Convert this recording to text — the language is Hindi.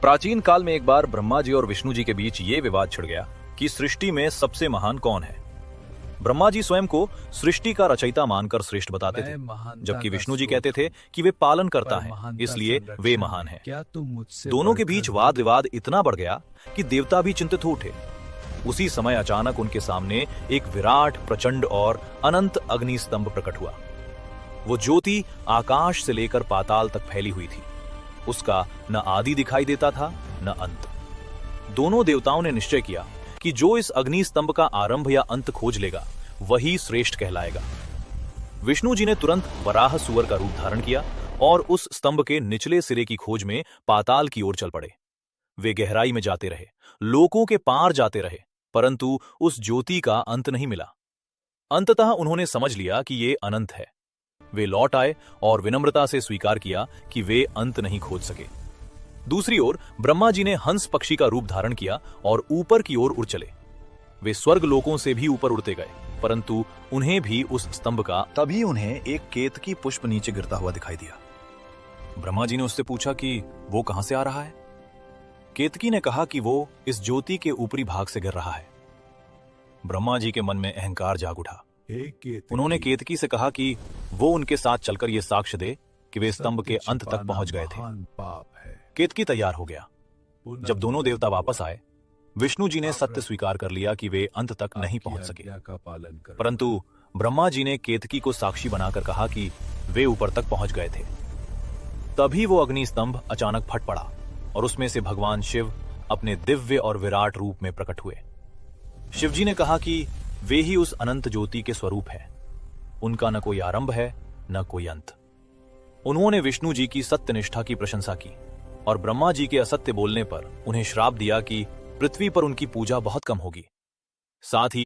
प्राचीन काल में एक बार ब्रह्मा जी और विष्णु जी के बीच ये विवाद छिड़ गया कि सृष्टि में सबसे महान कौन है। ब्रह्मा जी स्वयं को सृष्टि का रचयिता मानकर श्रेष्ठ बताते थे, जबकि विष्णु जी कहते थे कि वे पालन करता है, इसलिए वे महान हैं। दोनों के बीच वाद विवाद इतना बढ़ गया कि देवता भी चिंतित हो उठे। उसी समय अचानक उनके सामने एक विराट, प्रचंड और अनंत अग्नि स्तंभ प्रकट हुआ। वो ज्योति आकाश से लेकर पाताल तक फैली हुई थी। उसका न आदि दिखाई देता था न अंत। दोनों देवताओं ने निश्चय किया कि जो इस अग्नि स्तंभ का आरंभ या अंत खोज लेगा वही श्रेष्ठ कहलाएगा। विष्णु जी ने तुरंत वराह सुअर का रूप धारण किया और उस स्तंभ के निचले सिरे की खोज में पाताल की ओर चल पड़े। वे गहराई में जाते रहे, लोकों के पार जाते रहे, परंतु उस ज्योति का अंत नहीं मिला। अंततः उन्होंने समझ लिया कि ये अनंत है। वे लौट आए और विनम्रता से स्वीकार किया कि वे अंत नहीं खोज सके। दूसरी ओर ब्रह्मा जी ने हंस पक्षी का रूप धारण किया और ऊपर की ओर उड़ चले। वे स्वर्ग लोकों से भी ऊपर उड़ते गए, परंतु उन्हें भी उस स्तंभ का तभी उन्हें एक केतकी पुष्प नीचे गिरता हुआ दिखाई दिया। ब्रह्मा जी ने उससे पूछा कि वो कहां से आ रहा है। केतकी ने कहा कि वो इस ज्योति के ऊपरी भाग से गिर रहा है। ब्रह्मा जी के मन में अहंकार जाग उठा। उन्होंने केतकी से कहा कि वो उनके साथ चलकर ये साक्ष्य दे कि वे स्तंभ के अंत तक पहुंच गए थे। केतकी तैयार हो गया। जब दोनों देवता वापस आए, विष्णु जी ने सत्य स्वीकार कर लिया कि वे अंत तक नहीं पहुंच सके, परंतु ब्रह्मा जी ने केतकी को साक्षी बनाकर कहा कि वे ऊपर तक पहुंच गए थे। तभी वो अग्नि स्तंभ अचानक फट पड़ा और उसमें से भगवान शिव अपने दिव्य और विराट रूप में प्रकट हुए। शिवजी ने कहा कि वे ही उस अनंत ज्योति के स्वरूप हैं। उनका न कोई आरंभ है न कोई अंत। उन्होंने विष्णु जी की सत्यनिष्ठा की प्रशंसा की और ब्रह्मा जी के असत्य बोलने पर उन्हें श्राप दिया कि पृथ्वी पर उनकी पूजा बहुत कम होगी। साथ ही